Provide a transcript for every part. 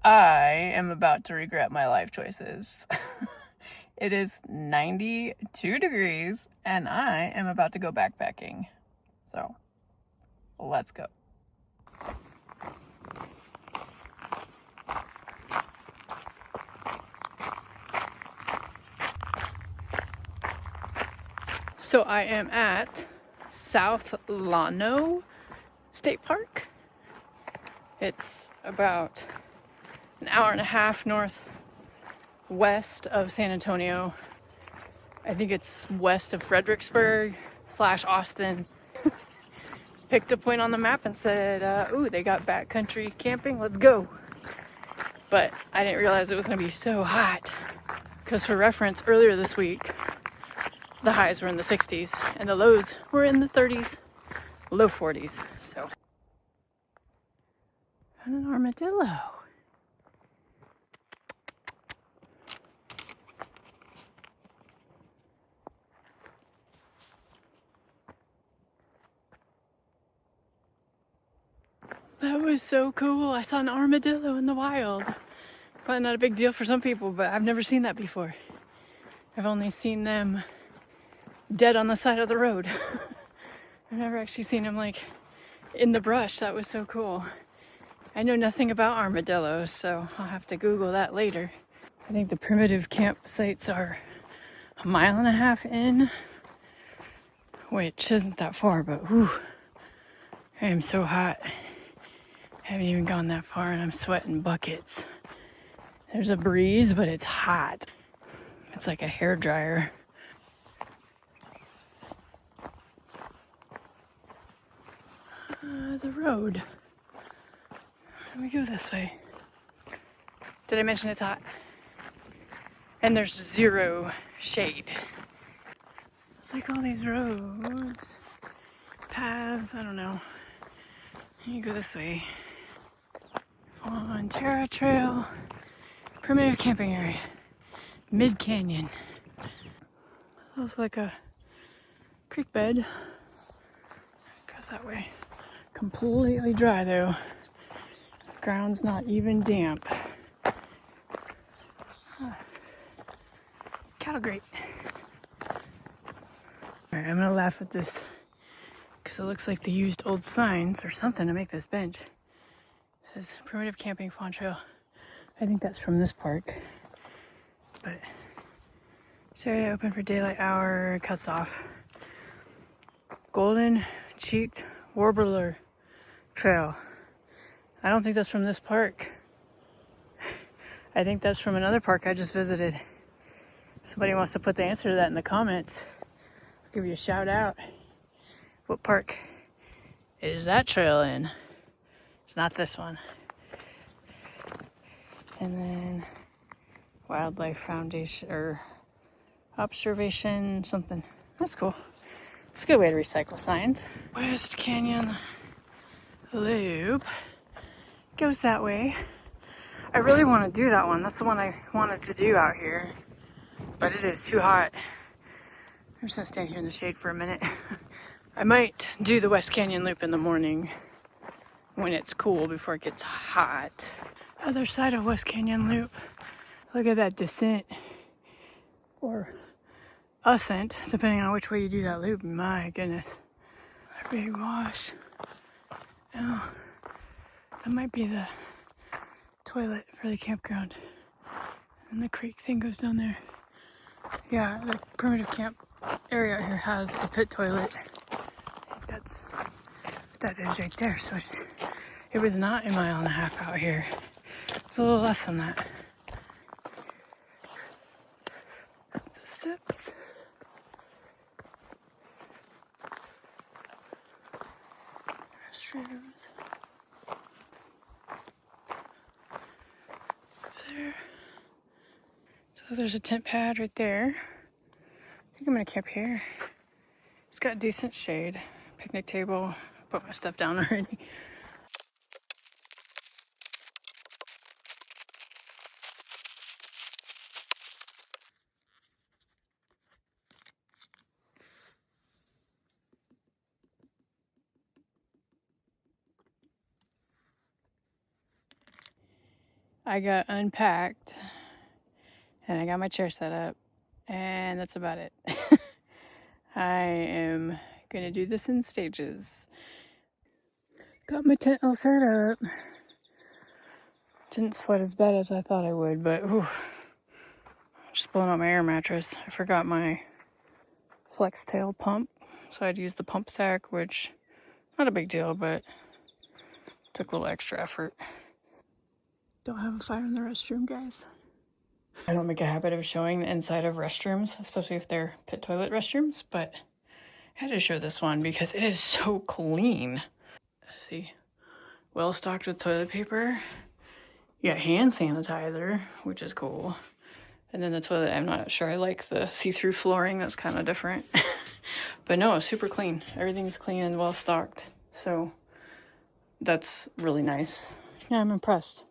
I am about to regret my life choices. It is 92 degrees and I am about to go backpacking. So, let's go. So I am at South Llano State Park. It's about an hour and a half northwest of San Antonio. I think it's west of Fredericksburg / Austin. Picked a point on the map and said, ooh, they got backcountry camping, let's go. But I didn't realize it was gonna be so hot. Because for reference, earlier this week, the highs were in the 60s and the lows were in the 30s, low 40s. So, and an armadillo. That was so cool. I saw an armadillo in the wild. Probably not a big deal for some people, but I've never seen that before. I've only seen them dead on the side of the road. I've never actually seen them like in the brush. That was so cool. I know nothing about armadillos, so I'll have to Google that later. I think the primitive campsites are a mile and a half in, which isn't that far, but whew, I am so hot. I haven't even gone that far and I'm sweating buckets. There's a breeze, but it's hot. It's like a hair dryer. The road. Let me go this way. Did I mention it's hot? And there's zero shade. It's like all these roads, paths, I don't know. You go this way. On Terra Trail, primitive camping area, mid canyon. Looks like a creek bed. It goes that way. Completely dry though. Ground's not even damp. Cattle grate. Alright, I'm gonna laugh at this because it looks like they used old signs or something to make this bench. It says primitive camping fawn trail. I think that's from this park. But this area open for daylight hour, cuts off. Golden cheeked warbler trail. I don't think that's from this park. I think that's from another park I just visited. If somebody wants to put the answer to that in the comments, I'll give you a shout out. What park is that trail in? It's not this one. And then Wildlife Foundation or Observation something. That's cool. It's a good way to recycle signs. West Canyon Loop goes that way. I really want to do that one. That's the one I wanted to do out here. But it is too hot. I'm just gonna stand here in the shade for a minute. I might do the West Canyon Loop in the morning when it's cool before it gets hot. Other side of West Canyon Loop. Look at that descent or ascent, depending on which way you do that loop. My goodness. A big wash. Oh, that might be the toilet for the campground. And the creek thing goes down there. Yeah, the primitive camp area here has a pit toilet. I think that's what that is right there. So it was not a mile and a half out here. It's a little less than that. The steps. Restrooms. There. So there's a tent pad right there. I think I'm gonna camp here. It's got decent shade. Picnic table. Put my stuff down already. I got unpacked and I got my chair set up, and that's about it. I am gonna do this in stages. Got my tent all set up. Didn't sweat as bad as I thought I would, but whew, just blowing out my air mattress. I forgot my flex tail pump, so I'd use the pump sack, which not a big deal, but took a little extra effort. Don't have a fire in the restroom, guys. I don't make a habit of showing the inside of restrooms, especially if they're pit toilet restrooms, but I had to show this one because it is so clean. See, well stocked with toilet paper. You got hand sanitizer, which is cool. And then the toilet, I'm not sure I like the see-through flooring, that's kind of different. But no, it's super clean. Everything's clean and well stocked. So that's really nice. Yeah, I'm impressed.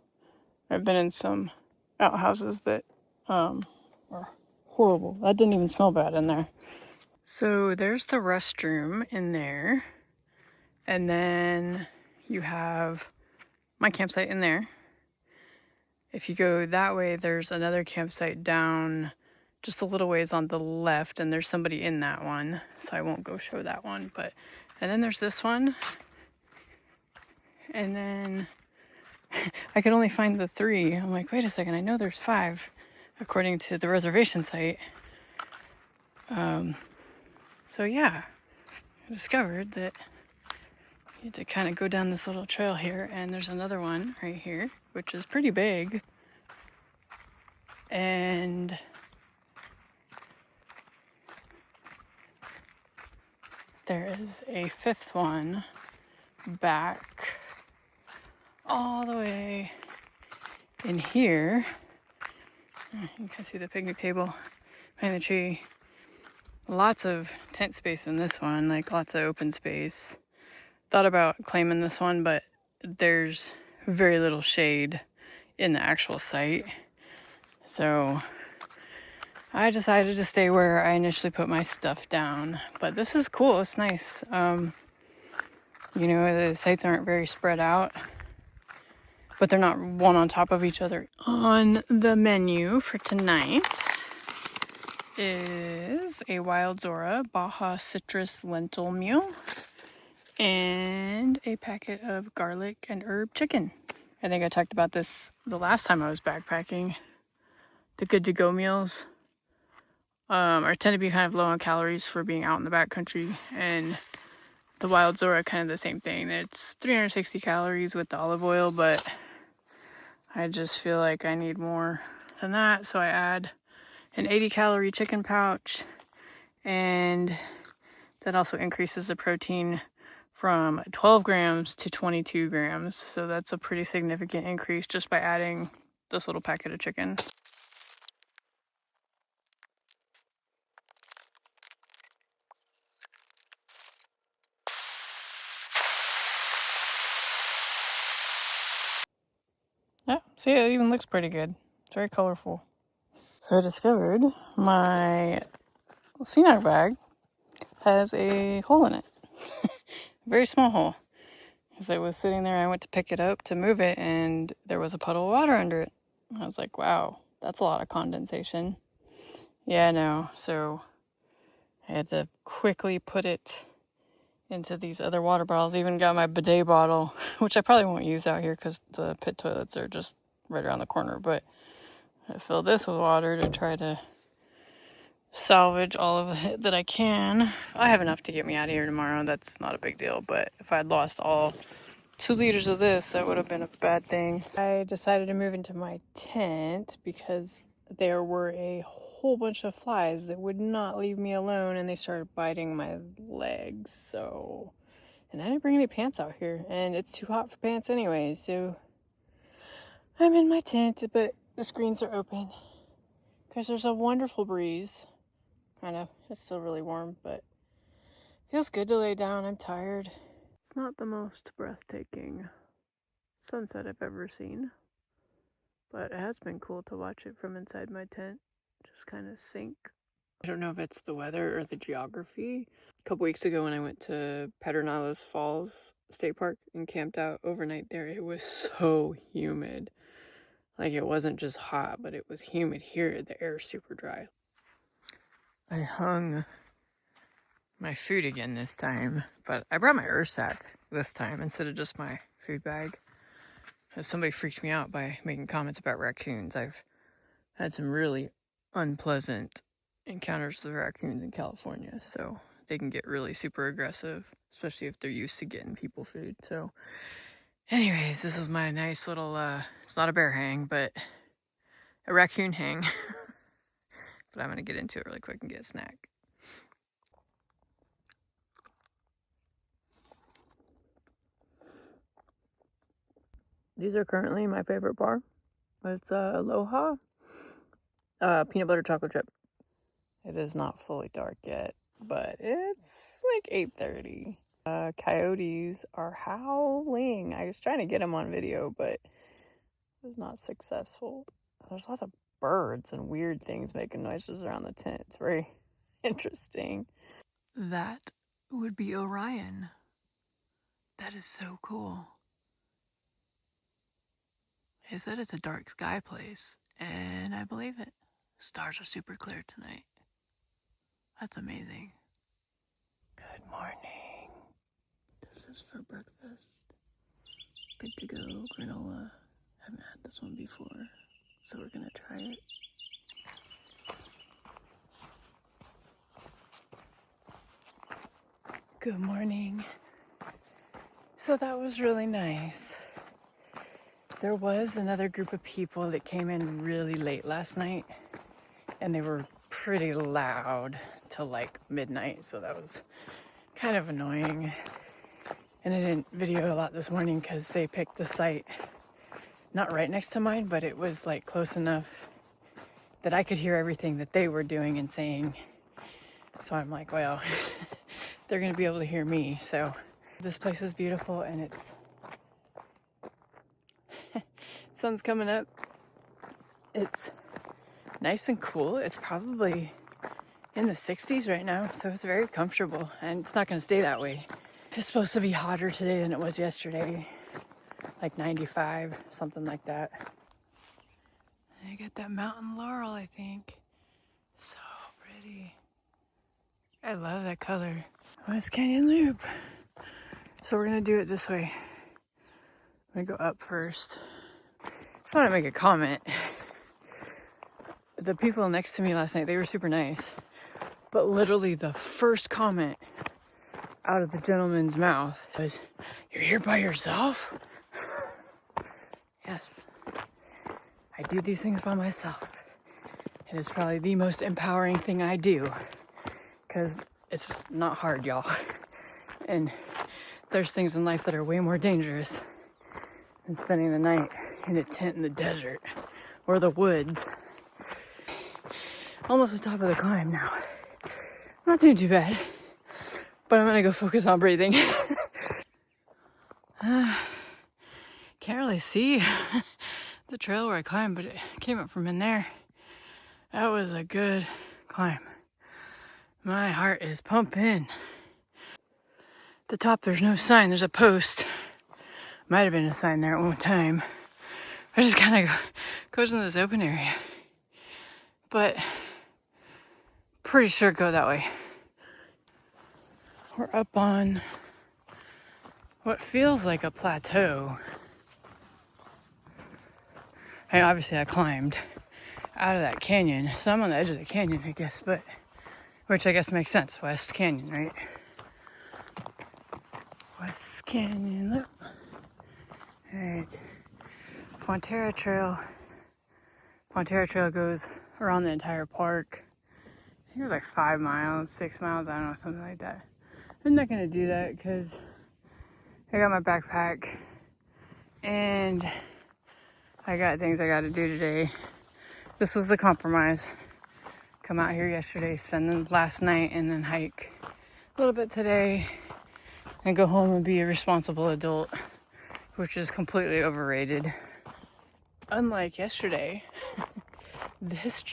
I've been in some outhouses that are horrible. That didn't even smell bad in there. So there's the restroom in there. And then you have my campsite in there. If you go that way, there's another campsite down just a little ways on the left, and there's somebody in that one, so I won't go show that one. But and then there's this one, and then I could only find the 3. I'm like, wait a second, I know there's 5 according to the reservation site. So yeah, I discovered that you had to kind of go down this little trail here, and there's another one right here, which is pretty big. And there is a 5th one back all the way in here. You can see the picnic table behind the tree. Lots of tent space in this one, like lots of open space. Thought about claiming this one, but there's very little shade in the actual site. So I decided to stay where I initially put my stuff down. But this is cool, it's nice. You know, the sites aren't very spread out, but they're not one on top of each other. On the menu for tonight is a Wild Zora Baja Citrus Lentil Meal and a packet of garlic and herb chicken. I think I talked about this the last time I was backpacking. The good to go meals are tend to be kind of low on calories for being out in the backcountry, and the Wild Zora kind of the same thing. It's 360 calories with the olive oil, but I just feel like I need more than that, so I add an 80 calorie chicken pouch, and that also increases the protein from 12 grams to 22 grams. So that's a pretty significant increase just by adding this little packet of chicken. Yeah, see, it even looks pretty good. It's very colorful. So I discovered my Sinai bag has a hole in it. A very small hole. As I was sitting there, I went to pick it up to move it, and there was a puddle of water under it. I was like, wow, that's a lot of condensation. Yeah, no. So I had to quickly put it into these other water bottles. Even got my bidet bottle, which I probably won't use out here because the pit toilets are just right around the corner. But I filled this with water to try to salvage all of it that I can. I have enough to get me out of here tomorrow. That's not a big deal. But if I'd lost all 2 liters of this, that would have been a bad thing. I decided to move into my tent because there were a whole bunch of flies that would not leave me alone, and they started biting my legs. So, and I didn't bring any pants out here, and it's too hot for pants anyway, so I'm in my tent, but the screens are open because there's a wonderful breeze. Kind of, it's still really warm, but feels good to lay down. I'm tired. It's not the most breathtaking sunset I've ever seen, but it has been cool to watch it from inside my tent, just kind of sink. I don't know if it's the weather or the geography. A couple weeks ago when I went to Pedernales Falls State Park and camped out overnight there, it was so humid. Like it wasn't just hot, but it was humid here. The air's super dry. I hung my food again this time, but I brought my earth sack this time instead of just my food bag. Because somebody freaked me out by making comments about raccoons. I've had some really unpleasant encounters with raccoons in California, so they can get really super aggressive, especially if they're used to getting people food. So anyways, this is my nice little, it's not a bear hang, but a raccoon hang. But I'm gonna get into it really quick and get a snack. These are currently my favorite bar. It's Aloha peanut butter chocolate chip. It is not fully dark yet, but it's like 8:30. Coyotes are howling. I was trying to get them on video, but it was not successful. There's lots of birds and weird things making noises around the tent. It's very interesting. That would be Orion. That is so cool. He said it's a dark sky place, and I believe it. Stars are super clear tonight. That's amazing. Good morning. This is for breakfast. Good to go granola. Haven't had this one before, so we're gonna try it. Good morning. So that was really nice. There was another group of people that came in really late last night, and they were pretty loud till like midnight, so that was kind of annoying. And I didn't video a lot this morning because they picked the site not right next to mine, but it was like close enough that I could hear everything that they were doing and saying. So I'm like, well, they're gonna be able to hear me. So this place is beautiful, and it's sun's coming up. It's nice and cool. It's probably in the 60s right now, so it's very comfortable, and it's not gonna stay that way. It's supposed to be hotter today than it was yesterday, like 95, something like that. I got that mountain laurel, I think. So pretty. I love that color. West Canyon Loop. So we're gonna do it this way. I'm gonna go up first. Just want to make a comment. The people next to me last night, they were super nice. But literally the first comment out of the gentleman's mouth was, "You're here by yourself?" Yes. I do these things by myself. It is probably the most empowering thing I do. Because it's not hard, y'all. And there's things in life that are way more dangerous than spending the night in a tent in the desert or the woods. Almost the top of the climb now. Not doing too bad, but I'm gonna go focus on breathing. Can't really see the trail where I climbed, but it came up from in there. That was a good climb. My heart is pumping. At the top, there's no sign. There's a post. Might have been a sign there at one time. I just kind of goes into this open area. But pretty sure go that way. We're up on what feels like a plateau. Hey, obviously I climbed out of that canyon, so I'm on the edge of the canyon, I guess, but which I guess makes sense. West Canyon, right? West Canyon Loop. Alright. Fonterra Trail. Fonterra Trail goes around the entire park. I think it was like 5 miles, 6 miles, I don't know, something like that. I'm not gonna do that because I got my backpack and I got things I gotta do today. This was the compromise. Come out here yesterday, spend the last night, and then hike a little bit today and go home and be a responsible adult, which is completely overrated. Unlike yesterday, this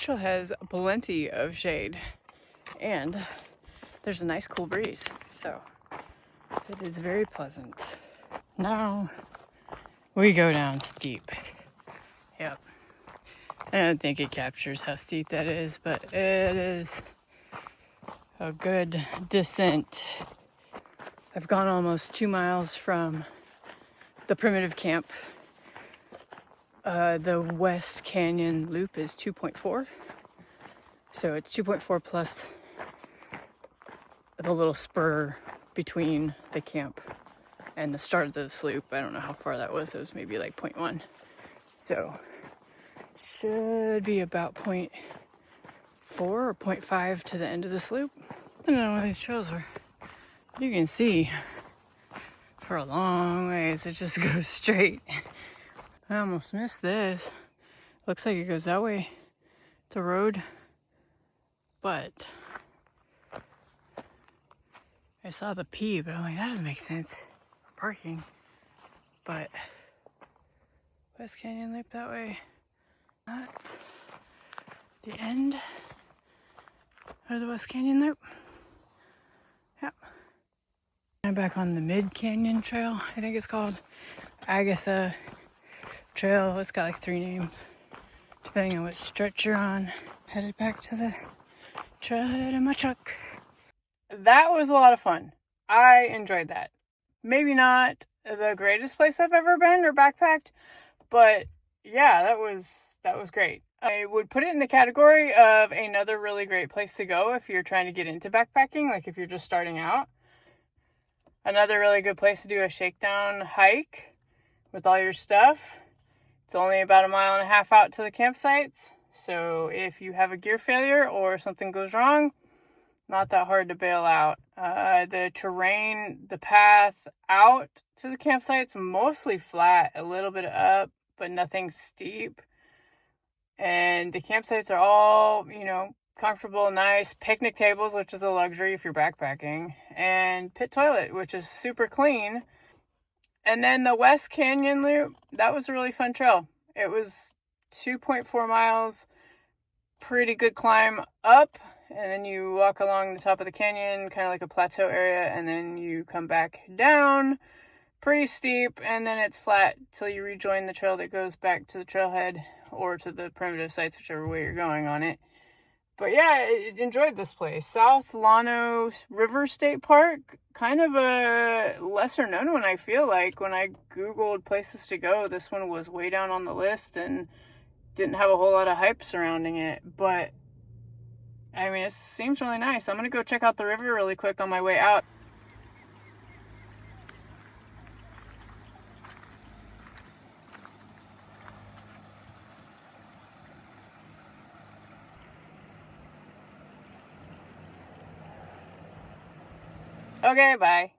trail has plenty of shade and there's a nice cool breeze, so it is very pleasant. Now we go down steep. Yep. I don't think it captures how steep that is, but it is a good descent. I've gone almost 2 miles from the primitive camp. The West Canyon loop is 2.4. So it's 2.4 plus the little spur between the camp and the start of the sloop. I don't know how far that was. It was maybe like 0.1. So should be about 0.4 or 0.5 to the end of the sloop. I don't know where these trails are. You can see for a long ways it just goes straight. I almost missed this. Looks like it goes that way. It's a road. But I saw the P, but I'm like, that doesn't make sense. Parking. But West Canyon Loop that way. That's the end of the West Canyon Loop. Yep. I'm back on the Mid Canyon Trail, I think it's called. Agatha Trail. It's got like 3 names, depending on which stretch you're on. Headed back to the trailhead in my truck. That was a lot of fun. I enjoyed that. Maybe not the greatest place I've ever been or backpacked, but yeah, that was great. I would put it in the category of another really great place to go if you're trying to get into backpacking, like if you're just starting out. Another really good place to do a shakedown hike with all your stuff. It's only about 1.5 miles out to the campsites. So if you have a gear failure or something goes wrong, not that hard to bail out. The terrain, the path out to the campsite's mostly flat, a little bit up, but nothing steep. And the campsites are all, comfortable, nice. Picnic tables, which is a luxury if you're backpacking. And pit toilet, which is super clean. And then the West Canyon Loop, that was a really fun trail. It was 2.4 miles, pretty good climb up. And then you walk along the top of the canyon, kind of like a plateau area, and then you come back down, pretty steep, and then it's flat till you rejoin the trail that goes back to the trailhead or to the primitive sites, whichever way you're going on it. But yeah, I enjoyed this place. South Llano River State Park, kind of a lesser known one, I feel like. When I Googled places to go, this one was way down on the list and didn't have a whole lot of hype surrounding it. But I mean, it seems really nice. I'm going to go check out the river really quick on my way out. Okay, bye.